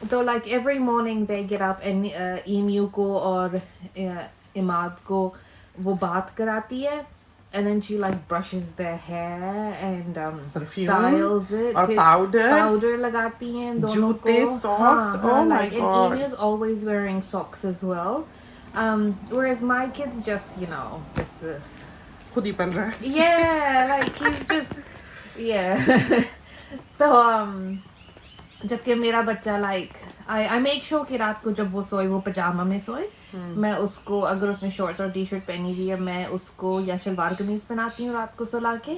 तो like every morning they get up and emu को और इमाद को वो बात कराती है, and then she like brushes their hair and perfume styles it, और फिर पाउडर, powder लगाती हैं दोनों को. जूते, सॉक्स. हाँ ओ हाँ, my like and God. emu is always wearing socks as well, whereas my kids just just खुद ही बन रहा है. yeah, like he's just yeah. तो जबकि मेरा बच्चा लाइक आई मेक श्योर कि रात को जब वो सोए वो पजामा में सोए. मैं उसको अगर उसने शॉर्ट्स और टी शर्ट पहनी हुई है मैं उसको या शलवार कमीज पहनाती हूँ रात को सुला के,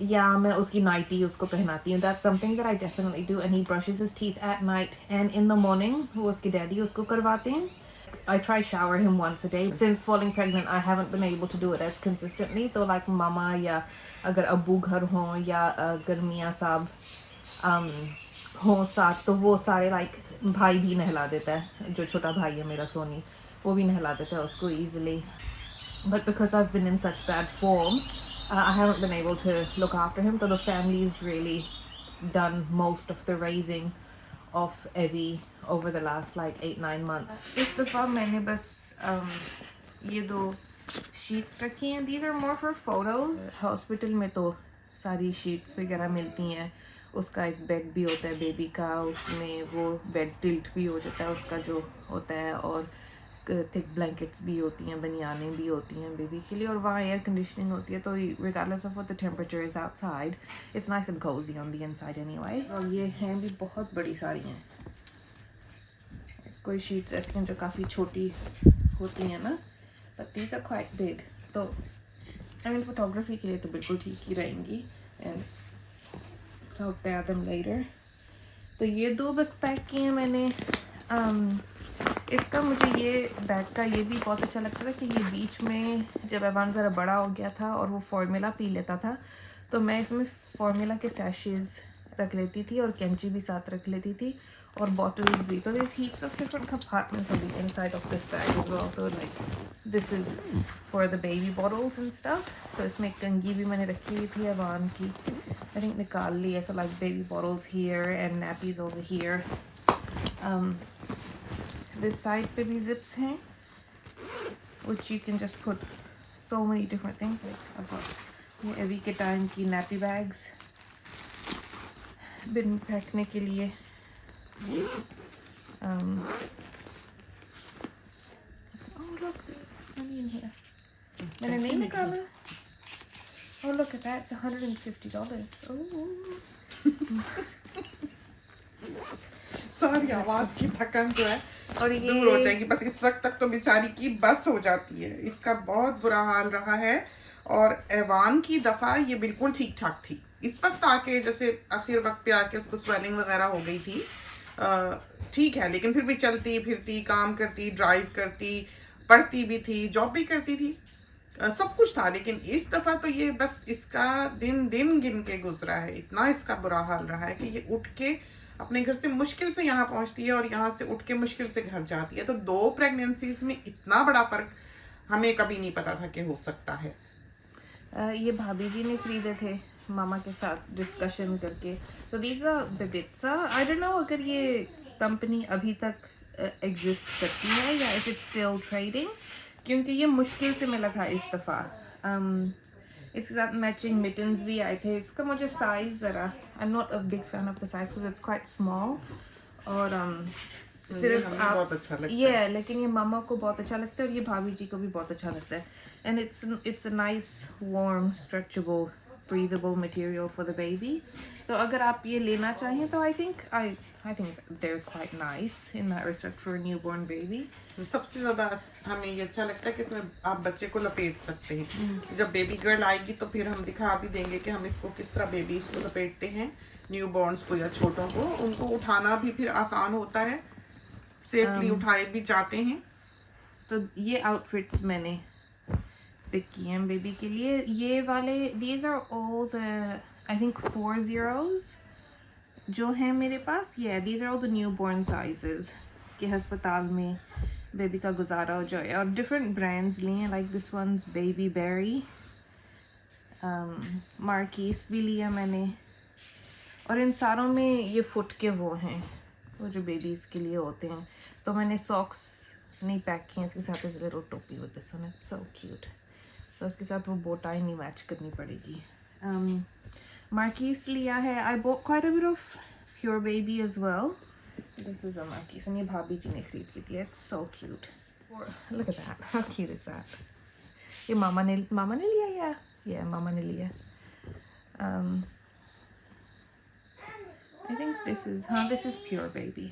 या मैं उसकी नाइटी उसको पहनाती हूँ. That's something that I definitely do. And he brushes his teeth at night and in the morning वो उसके डैडी उसको करवाते हैं. I try shower him once a day. Since falling pregnant, I haven't been able to do it as consistently. तो like mama या अगर अब्बू घर हो या अगर मियाँ साहब हो साथ तो वो सारे like भाई भी नहला देता है. जो छोटा भाई है मेरा सोनी वो भी नहला देता है उसको easily. But because I've been in such bad form, I haven't been able to look after him. So the family's really done most of the raising of Evie over the last like 8-9 months. इस दफ़ा मैंने बस ये दो sheets रखी हैं. These are more for photos. Hospital में तो सारी sheets वगैरह मिलती हैं. उसका एक बेड भी होता है बेबी का, उसमें वो बेड टिल्ट भी हो जाता है उसका जो होता है, और थिक ब्लैंकेट्स भी होती हैं, बनियानें भी होती हैं बेबी के लिए, और वहाँ एयर कंडीशनिंग होती है. तो regardless of what the temperature is outside, it's nice and cozy on the inside anyway. और ये हैं भी बहुत बड़ी सारी हैं. कोई शीट्स ऐसी हैं जो काफ़ी छोटी होती हैं ना, but these are quite big. तो I mean photography के लिए तो बिल्कुल ठीक ही रहेंगी. And I'll tear them later. तो ये दो बस पैक किए हैं मैंने. इसका मुझे ये बैग का ये भी बहुत अच्छा लगता था कि ये बीच में जब एवान ज़रा बड़ा हो गया था और वो फार्मूला पी लेता था तो मैं इसमें फार्मूला के सैशेज़ रख लेती थी और कैंची भी साथ रख लेती थी और बॉटल्स भी. तो there's heaps of different compartments on the inside of this bag as well. So like this is for the baby bottles and stuff. तो इसमें कंघी भी मैंने रखी हुई थी एवान की, I think निकाल ली है. So like baby bottles here and nappies over here. This side पे भी zips हैं which you can just put so many different things. Like I've got ये एवी के टाइम की nappy bags बिन फेंकने के लिए. Oh look, there's money in here. मैंने नहीं निकाला. Oh look at that, it's $150. Oh. सारी आवाज की थकन जो है और दूर हो जाएगी. बस इस वक्त तक तो बेचारी की बस हो जाती है. इसका बहुत बुरा हाल रहा है. और एवान की दफ़ा ये बिल्कुल ठीक ठाक थी. इस वक्त आके जैसे आखिर वक्त पे आके उसको स्वेलिंग वगैरह हो गई थी. ठीक है, लेकिन फिर भी चलती फिरती, काम करती, ड्राइव करती, पढ़ती भी थी, जॉब भी करती थी, सब कुछ था. लेकिन इस दफ़ा तो ये बस इसका दिन दिन गिन के गुजरा है. इतना इसका बुरा हाल रहा है कि ये उठ के अपने घर से मुश्किल से यहाँ पहुँचती है और यहाँ से उठ के मुश्किल से घर जाती है. तो 2 प्रेगनेंसीज में इतना बड़ा फ़र्क हमें कभी नहीं पता था कि हो सकता है. ये भाभी जी ने खरीदे थे मामा के साथ डिस्कशन करके. तो दीज आर बिबित्सा. आई डोंट नो अगर ये कंपनी अभी तक एग्जिस्ट करती है या इफ इट्स स्टिल ट्रेडिंग, क्योंकि ये मुश्किल से मिला था इस दफ़ा. इसके साथ मैचिंग मिटन्स भी आए थे. इसका मुझे साइज़ ज़रा I am not a big fan of the size because it's quite small. और सिर्फ आप बहुत अच्छा लगता ये लेकिन ये मामा को बहुत अच्छा लगता है और ये भाभी जी को भी बहुत अच्छा लगता है. And it's a nice warm stretchable breathable material for the baby. तो अगर आप ये लेना चाहें तो I think they're quite nice in that respect for a newborn baby. सबसे ज़्यादा हमें ये अच्छा लगता है कि इसमें आप बच्चे को लपेट सकते हैं. जब बेबी गर्ल आएगी तो फिर हम दिखा भी देंगे कि हम इसको किस तरह बेबी इसको लपेटते हैं, न्यू बॉर्न्स को या छोटों को. उनको उठाना भी फिर आसान होता है, सेफली उठाए भी जाते हैं. तो ये आउटफिट्स मैंने पिक किए हैं बेबी के लिए. ये वाले these are all the I think 4 zeros जो हैं मेरे पास. these are all the newborn sizes कि अस्पताल में बेबी का गुजारा हो जाए. और डिफरेंट ब्रांड्स लिए हैं. Like this one's baby berry, मार्कीस भी लिया मैंने. और इन सारों में ये फुट के वो हैं वो जो बेबीज़ के लिए होते हैं। तो मैंने सॉक्स नहीं पैक किए इसके साथ, इस लिटिल टोपी with this one, it's so cute. तो उसके साथ वो बो टाई नहीं मैच करनी पड़ेगी। मार्कीस लिया है, I bought quite a bit of pure baby as well. This is a मार्कीस, और ये भाभी जी ने खरीद के दिया, it's so cute. Look at that, how cute is that. ये मामा ने लिया या मामा ने लिया। I think this is pure baby.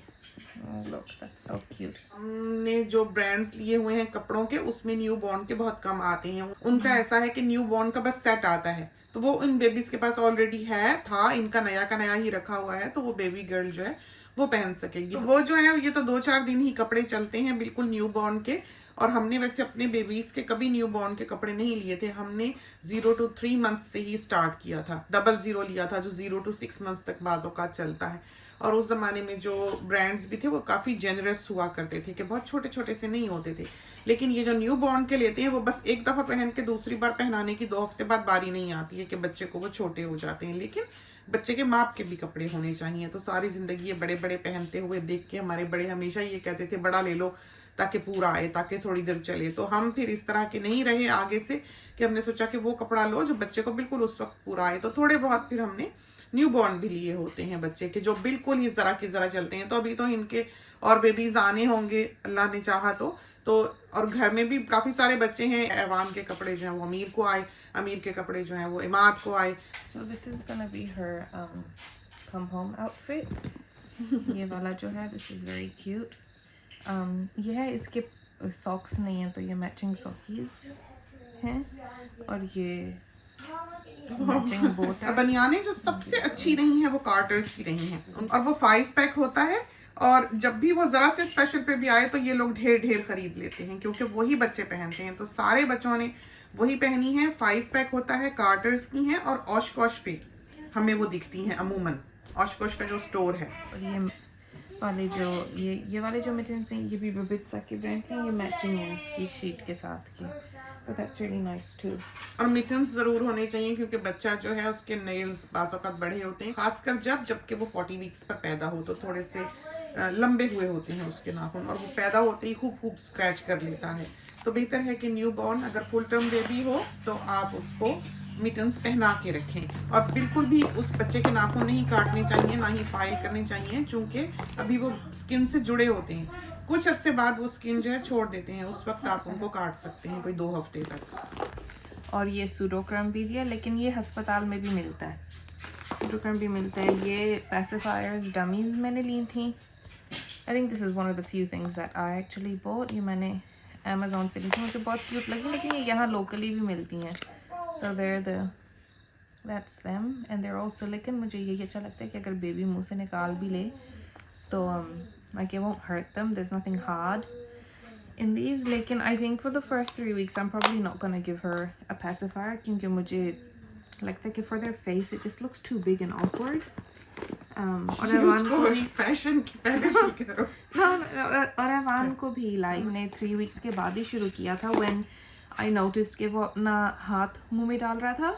Oh look, that's so cute. हमने जो ब्रांड्स लिए हुए हैं कपड़ों के, उसमें न्यू बॉर्न के बहुत कम आते हैं। उनका ऐसा है कि न्यू बॉर्न का बस सेट आता है, तो वो इन बेबीज के पास ऑलरेडी था, इनका नया का नया ही रखा हुआ है, तो वो बेबी गर्ल जो है वो पहन सकेगी। वो जो है ये तो 2-4 दिन ही कपड़े चलते हैं बिल्कुल न्यू बॉर्न के। और हमने वैसे अपने बेबीज के कभी न्यू बॉर्न के कपड़े नहीं लिए थे, हमने 0 to 3 months से ही स्टार्ट किया था। 00 लिया था जो 0 to 6 months तक बाजों का चलता है। और उस जमाने में जो ब्रांड्स भी थे वो काफी जेनरस हुआ करते थे कि बहुत छोटे छोटे से नहीं होते थे। लेकिन ये जो न्यू बॉर्न के लेते हैं वो बस एक दफा पहन के दूसरी बार पहनाने की 2 हफ्ते बाद बारी नहीं आती है कि बच्चे को वो छोटे हो जाते हैं। लेकिन बच्चे के माप के भी कपड़े होने चाहिए। तो सारी जिंदगी ये बड़े बड़े पहनते हुए देख के हमारे बड़े हमेशा ये कहते थे बड़ा ले लो ताकि पूरा आए, ताकि थोड़ी देर चले। तो हम फिर इस तरह के नहीं रहे आगे से कि हमने सोचा कि वो कपड़ा लो जो बच्चे को बिल्कुल उस वक्त पूरा आए। तो थोड़े बहुत फिर हमने न्यू बॉर्न भी लिए होते हैं बच्चे के, जो बिल्कुल ही जरा की जरा चलते हैं। तो अभी तो इनके और बेबीज आने होंगे अल्लाह ने चाहा तो और घर में भी काफी सारे बच्चे हैं। ऐवान के कपड़े जो हैं वो अमीर को आए, अमीर के कपड़े जो हैं वो इमाद को आए। So this is gonna be her come home outfit. ये वाला जो है this is very cute. ये है, इसके सॉक्स नहीं है तो ये मैचिंग सॉकीज हैं, और ये मैचिंग बोट है। बनियानें जो सबसे अच्छी रही हैं वो कार्टर्स की रही हैं, और वो 5 पैक होता है। और जब भी वो जरा से स्पेशल पे भी आए तो ये लोग ढेर ढेर खरीद लेते हैं, क्योंकि वही बच्चे पहनते हैं। तो सारे बच्चों ने वही पहनी है। 5 पैक होता है, कार्टर्स की हैं, और ऑशकोश पे हमें वो दिखती हैं अमूमन, ऑशकोश का जो स्टोर है। और ये वाले जो ये वाले जो मिटन्स हैं ये भी बिबित्सा के ब्रांड के, ये मैचिंग है इसकी शीट के साथ की। तो दैट्स रियली नाइस टू। और मिटन्स जरूर होने चाहिए, क्योंकि बच्चा जो है उसके नेल्स बाज़ औक़ात बड़े होते हैं, खासकर जबकि वो 40 वीक्स पर पैदा हो तो थोड़े से लंबे हुए होते हैं उसके नाखून, और वो पैदा होते ही खूब स्क्रैच कर लेता है। तो बेहतर है कि न्यू बॉर्न अगर फुल टर्म बेबी हो तो आप उसको मिटन्स पहना के रखें। और बिल्कुल भी उस बच्चे के नाखून नहीं काटने चाहिए, ना ही फाइल करने चाहिए, चूंकि अभी वो स्किन से जुड़े होते हैं। कुछ अरसे बाद वो स्किन जो है छोड़ देते हैं, उस वक्त आप उनको काट सकते हैं, कोई 2 हफ्ते तक। और ये सूडोक्रम भी दिया, लेकिन ये अस्पताल में भी मिलता है, सूडोक्रम भी मिलता है। ये पैसिफायर्स डमीज मैंने ली थी। I think this is one of the few things that I actually bot. ये मैंने अमेज़ॉन से ली थी, मुझे बहुत क्यूट लगी, लेकिन ये यहाँ लोकली भी मिलती हैं। सो that's them and they're all silicone. मुझे यही अच्छा लगता है कि अगर बेबी मुंह से निकाल भी ले तो like it won't hurt them. There's nothing hard in these. लेकिन I think for the first 3 weeks I'm probably not gonna give her a pacifier, क्योंकि मुझे लगता है कि for their face it just looks too big and awkward. और ऐवान को भी fashion की पहले शुरू करो। और ऐवान को भी लाइक ने 3 weeks के बाद ही शुरू किया था, when I noticed कि वो अपना हाथ मुंह में डाल रहा था।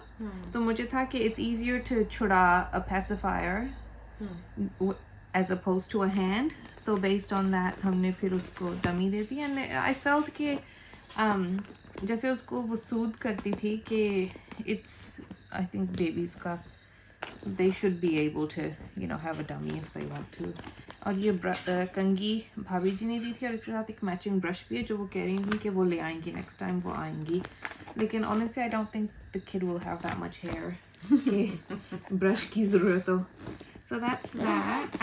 तो मुझे था कि it's easier to छुड़ा a pacifier as opposed to a hand। तो based on that हमने फिर उसको dummy they the. and I felt कि जैसे उसको वो सूद करती थी कि it's I think babies का they should be able to have a dummy if they want to। और ये कंगी भाभी जी ने दी थी, और इसके साथ एक मैचिंग ब्रश भी है जो वो कह रही थी कि वो ले आएंगी नेक्स्ट टाइम वो आएंगी। लेकिन honestly I don't think the kid will have that much hair कि ब्रश की ज़रूरत हो। So that's that.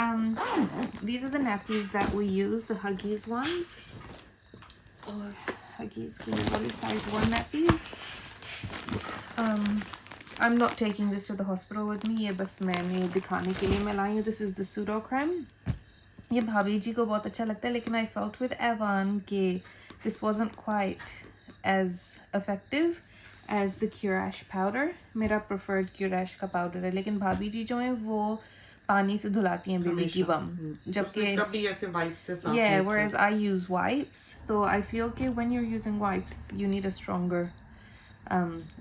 These are the nappies that we use, the Huggies ones. और Huggies के वाले size 1 nappies. I'm not taking this to the hospital with me. ये बस मैंने दिखाने के लिए मैं लाई हूँ। This is the pseudo creme. ये भाभी जी को बहुत अच्छा लगता है, लेकिन I felt with Evan कि this wasn't quite as effective as the Curash powder. मेरा preferred Curash का powder है, लेकिन भाभी जी जो हैं वो पानी से धुलाती हैं बेबी की बम, जबकि कभी ऐसे वाइप्स से साफ yeah, whereas I use wipes. So I feel कि when you're using wipes you need a stronger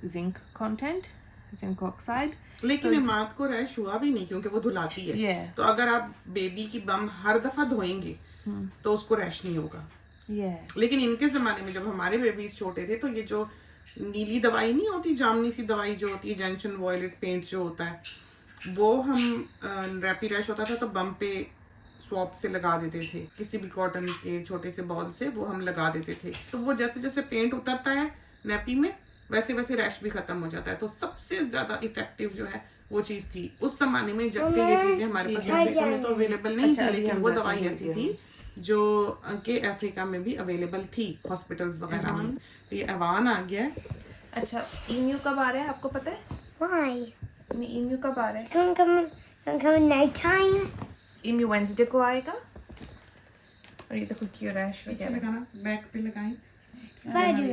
zinc content. Zinc oxide. लेकिन इमाद को रैश हुआ भी नहीं क्योंकि वो धुलाती है। Yeah. तो अगर आप बेबी की बम हर दफा धोएंगे तो उसको रैश नहीं होगा। लेकिन इनके जमाने में जब हमारे बेबीज छोटे थे तो ये जो नीली दवाई नहीं होती, जामनी सी दवाई जो होती है, जेंशन वॉयलेट पेंट जो होता है, वो हम रैपी रैश होता था तो बम पे स्वॉप से लगा देते थे, किसी भी कॉटन के छोटे से बॉल से वो हम लगा देते थे। तो वो जैसे जैसे पेंट उतरता है नैपी में वैसे वैसे रैश भी खत्म हो जाता है। तो सबसे ज्यादा इफेक्टिव जो है वो चीज थी उस जमाने में, जबकि ये चीजें हमारे पास अफ्रीका में तो अवेलेबल नहीं थी, लेकिन वो दवाई ऐसी थी जो कि अफ्रीका में भी अवेलेबल थी हॉस्पिटल्स वगैरह में। तो ये अवान आ गया है। अच्छा, ईम्यू कब आ रहा है आपको पता है? Why? ईम्यू कब आ रहा है? Come night time. ईम्यू वेंसडे को आएगा। और ये देखो क्यों रैश पीछे वगैरह। लगाना, बैक पे लगाएं।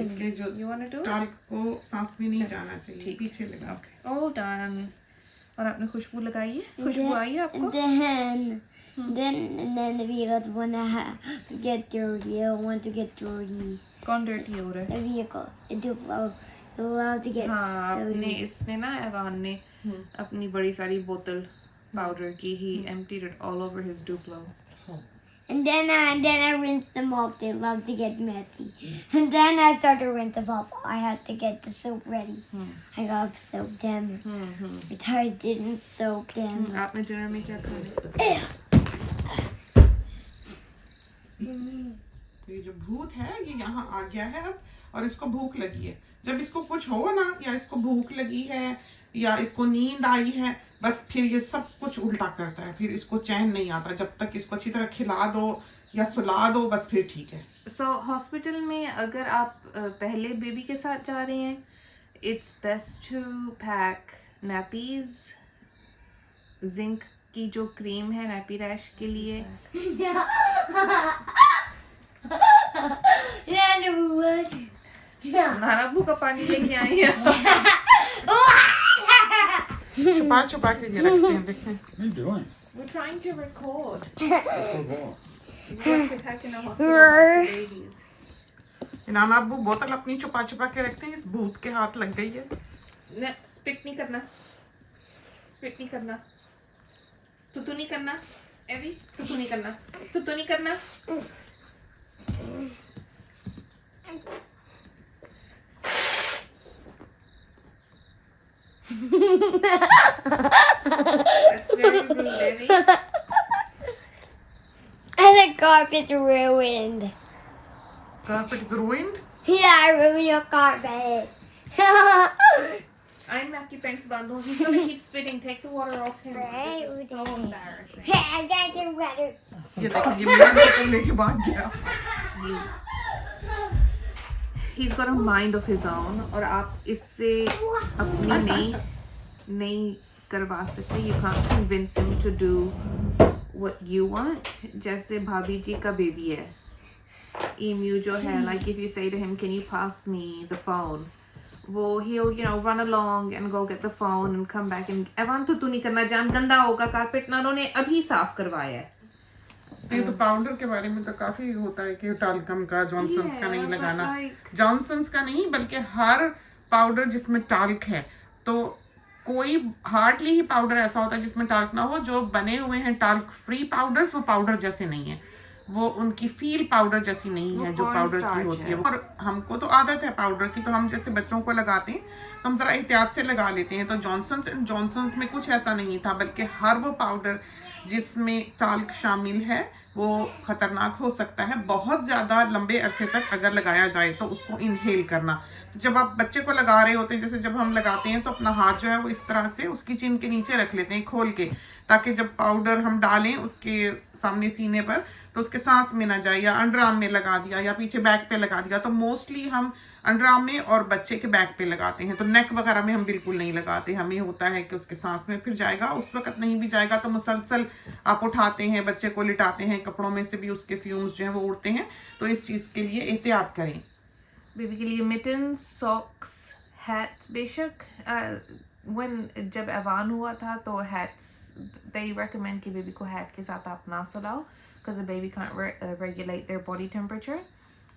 इसके जो You wanna do it? Talc को सांस में नहीं जाना चाहिए, पीछे लगा। All done. और आपने खुशबू लगाई है? खुशबू आई है आपको? Then the vehicles wanna get dirty. I want to get dirty. कौन डर्टी हो रहा है? The vehicle. It do love to get हाँ, dirty. आपने इसने ना एवान ने अपनी बड़ी सारी बोतल पाउडर की ही emptied it all over his Duplo. And then I rinse them off. They love to get messy. And then I start to rinse them off. I have to get the soap ready. I gotta soak them. I didn't soak them. आपने dinner में क्या खाया? ये जो भूत है ये यहाँ आ गया है अब, और इसको भूख लगी है। जब इसको कुछ हो ना, या इसको भूख लगी है या इसको नींद आई है, बस फिर ये सब कुछ उल्टा करता है। फिर इसको चैन नहीं आता जब तक इसको अच्छी तरह खिला दो या सुला दो, बस फिर ठीक है। So हॉस्पिटल में अगर आप पहले बेबी के साथ जा रहे हैं, it's best to pack nappies, zinc की जो क्रीम है नैपी रैश के लिए। नानाबू का पानी लेके आई है। छुपा छुपा के ये रखते हैं, देखें। What are you doing? We're trying to record. Oh, wow. We have to pack in a hospital with the babies. नाना अब्बू बोतल अपनी छुपा छुपा के रखते हैं। इस भूत के हाथ लग गई है। न स्पिट नहीं करना, स्पिट नहीं करना, तुतू नहीं करना, एवी तुतू नहीं करना, तुतू नहीं करना। That's very rude, Evie. And the carpet's ruined. Carpet is ruined. Yeah, I ruined your carpet. I'm आपकी pants बांध दूँ. He's gonna keep spitting. Take the water off him. This is so embarrassing. I got it better. ये देखिए ये मेरी बोतल लेके भाग गया। He's got a mind of his own और आप इससे अपनी नहीं करवा सकते। You can't convince him to do what you want. जैसे भाभी जी का बेबी है, emu जो है, like if you say to him, can you pass me the phone? वो he'll run along and go get the phone and come back and Evan तो तू नहीं करना जान, गंदा होगा कारपेट, नानो ने अभी साफ करवाया है। ये तो पाउडर के बारे में तो काफी होता है कि टाल्कम का, जॉनसन्स का नहीं लगाना। जॉनसन्स का नहीं बल्कि हर पाउडर जिसमें टाल्क है, तो कोई हार्डली ही पाउडर ऐसा होता है जिसमें टाल्क ना हो। जो बने हुए हैं टाल्क फ्री पाउडर्स वो पाउडर जैसे नहीं है, वो उनकी फील पाउडर जैसी नहीं है जो पाउडर की होती है। और हमको तो आदत है पाउडर की, तो हम जैसे बच्चों को लगाते हैं तो हम जरा एहतियात से लगा लेते हैं। तो जॉनसन्स एंड जॉनसन्स में कुछ ऐसा नहीं था, बल्कि हर वो पाउडर जिसमें टाल्क शामिल है वो खतरनाक हो सकता है। बहुत ज़्यादा लंबे अरसे तक अगर लगाया जाए तो उसको इनहेल करना। तो जब आप बच्चे को लगा रहे होते हैं, जैसे जब हम लगाते हैं तो अपना हाथ जो है वो इस तरह से उसकी चिन के नीचे रख लेते हैं खोल के, ताकि जब पाउडर हम डालें उसके सामने सीने पर तो उसके सांस में ना जाए। या अंडर आर्म में लगा दिया या पीछे बैक पे लगा दिया, तो मोस्टली हम अंडर आर्म में और बच्चे के बैक पे लगाते हैं। तो नेक वगैरह में हम बिल्कुल नहीं लगाते। हमें होता है कि उसके सांस में फिर जाएगा, उस वक्त नहीं भी जाएगा तो मुसलसल आप उठाते हैं, बच्चे को लिटाते हैं, कपड़ों में से भी उसके फ्यूम्स जो हैं वो उड़ते हैं। तो इस चीज़ के लिए एहतियात करें। बेबी के लिए मिटन्स, सॉक्स, हैट्स, बेशक जब एवान हुआ था तो हैट्स दे रेकमेंड कि बेबी को हैट के साथ आप ना सुलाओ, because the baby can't regulate their body temperature.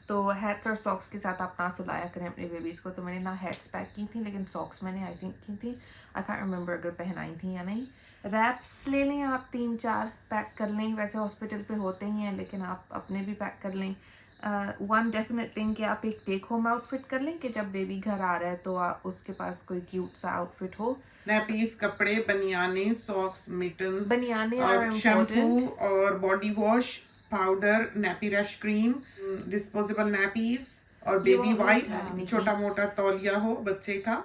तो हैट्स और सॉक्स के साथ आप ना सुलाया करें अपने बेबीज़ को। तो मैंने ना हैट्स पैक की थी, लेकिन सॉक्स मैंने आई थिंक की थी, आई कांट रिमेंबर अगर पहनाई थी या नहीं। रैप्स ले लें आप 3-4 पैक कर लें, वैसे हॉस्पिटल पे होते ही हैं, लेकिन आप अपने भी पैक कर लें। वन डेफिनेट थिंग कि आप एक टेक होम आउटफिट कर लें कि जब बेबी घर आ रहा है तो उसके पास कोई क्यूट सा आउटफिट हो। नैपीज, कपड़े, बनियाने, सॉक्स, मिटन्स, बनियाने और are शैम्पू important। और body wash, powder, nappy rush cream, disposable nappies और बेबी वो वाइप्स, है। छोटा मोटा तौलिया हो बच्चे का।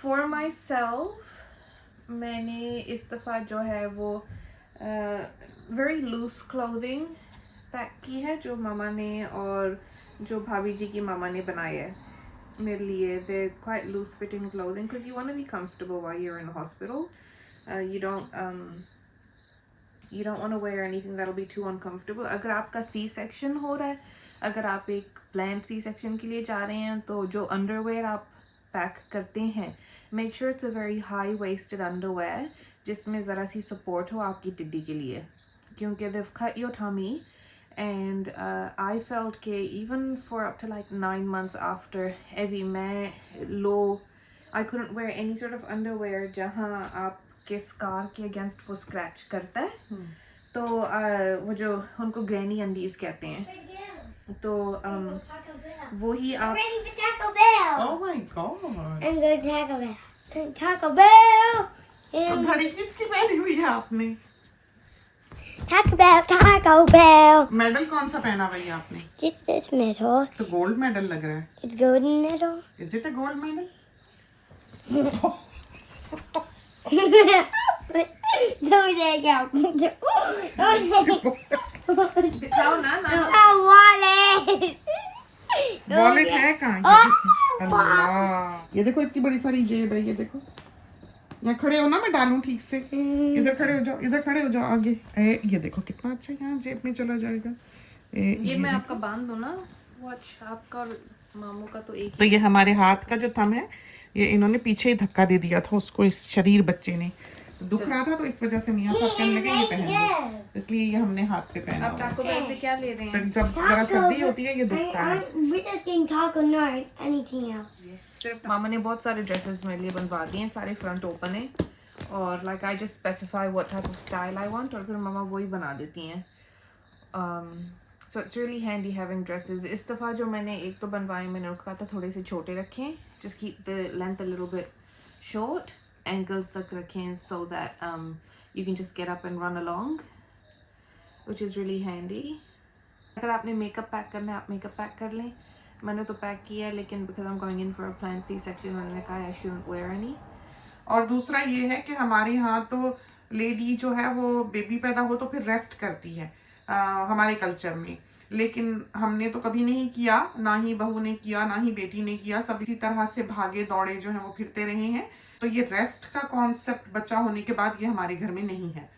फॉर माई सेल्फ मैंने इस दफ़ा जो है वो वेरी लूज क्लोथिंग पैक की है, जो मामा ने और जो भाभी जी की मामा ने बनाई है मेरे लिए। They quite loose fitting clothing because you want to be comfortable while you are in hospital. you don't want to wear anything that'll be too uncomfortable. अगर आपका सी सेक्शन हो रहा है, अगर आप एक प्लान सी सेक्शन के लिए जा रहे हैं, तो जो अंडरवेयर आप पैक करते हैं, make sure it's a very high waisted underwear जिसमें ज़रा सी सपोर्ट हो आपकी टिड्डी के लिए, क्योंकि they've cut your tummy and I felt कि even for up to like 9 months after Evie, मैं I couldn't wear any sort of underwear जहाँ आप के स्कार के अगेंस्ट वो स्क्रैच करता है। तो वो जो उनको ग्रैनी अंडीज कहते हैं, तो वो ही आप Ready for Taco Bell. Oh my God, I'm going to Taco Bell. Taco Bell. तो घड़ी किसकी पहनी हुई है आपने? Taco Bell. Taco Bell. Medal कौन सा पहना हुआ है आपने? Just this medal. तो गोल्ड मेडल लग रहा है। It's golden medal. Is it a gold medal? Don't take out. दिखाओ ना I want it. वॉलेट है कहाँ? ये देखो। अल्लाह, ये देखो इतनी बड़ी सारी जेब है, ये देखो। यहाँ खड़े हो ना, मैं डालूं ठीक से। इधर खड़े हो जाओ, इधर खड़े हो जाओ आगे। ये देखो कितना अच्छा यहाँ जेब में चला जाएगा। ये मैं आपका बांध दूं ना वॉच, आपका और मामू का तो एक तो ये हमारे हाथ का जो थंब है, ये इन्होंने पीछे ही धक्का दे दिया था उसको, इस शरीर बच्चे ने दुख रहा था, तो इस वजह से मियां साहब कहने लगे ये पहन लो, इसलिए ये हमने हाथ पे पहना अब हुआ है। टाको बेल से क्या ले रहे हैं? जब जरा सर्दी होती है ये दुखता है। We're just getting taco, not anything else. सिर्फ मामा ने बहुत सारे ड्रेसेस मेरे लिए बनवा दिए हैं, सारे फ्रंट ओपन है, और like I just specify what type of style I want, और फिर मामा वही बना देती हैं। So it's really handy having dresses. इस दफ़ा जो मैंने एक तो बनवाए, मैंने उनको कहा था थोड़े से छोटे रखें, just keep the length a little bit short, ankles तक रखें, so that you can just get up and run along, which is really handy. अगर आपने मेकअप पैक करना है, आप मेकअप पैक कर लें। मैंने तो पैक किया है, लेकिन because I'm going in for a planned C-section, उन्होंने कहा I shouldn't wear any. और दूसरा ये है कि हमारे यहाँ तो लेडी जो है वो बेबी पैदा हो तो फिर रेस्ट करती है हमारे कल्चर में, लेकिन हमने तो कभी नहीं किया, ना ही बहू ने किया, ना ही बेटी ने किया, सब इसी तरह से भागे दौड़े जो है वो फिरते रहे हैं। तो ये रेस्ट का कॉन्सेप्ट बच्चा होने के बाद ये हमारे घर में नहीं है।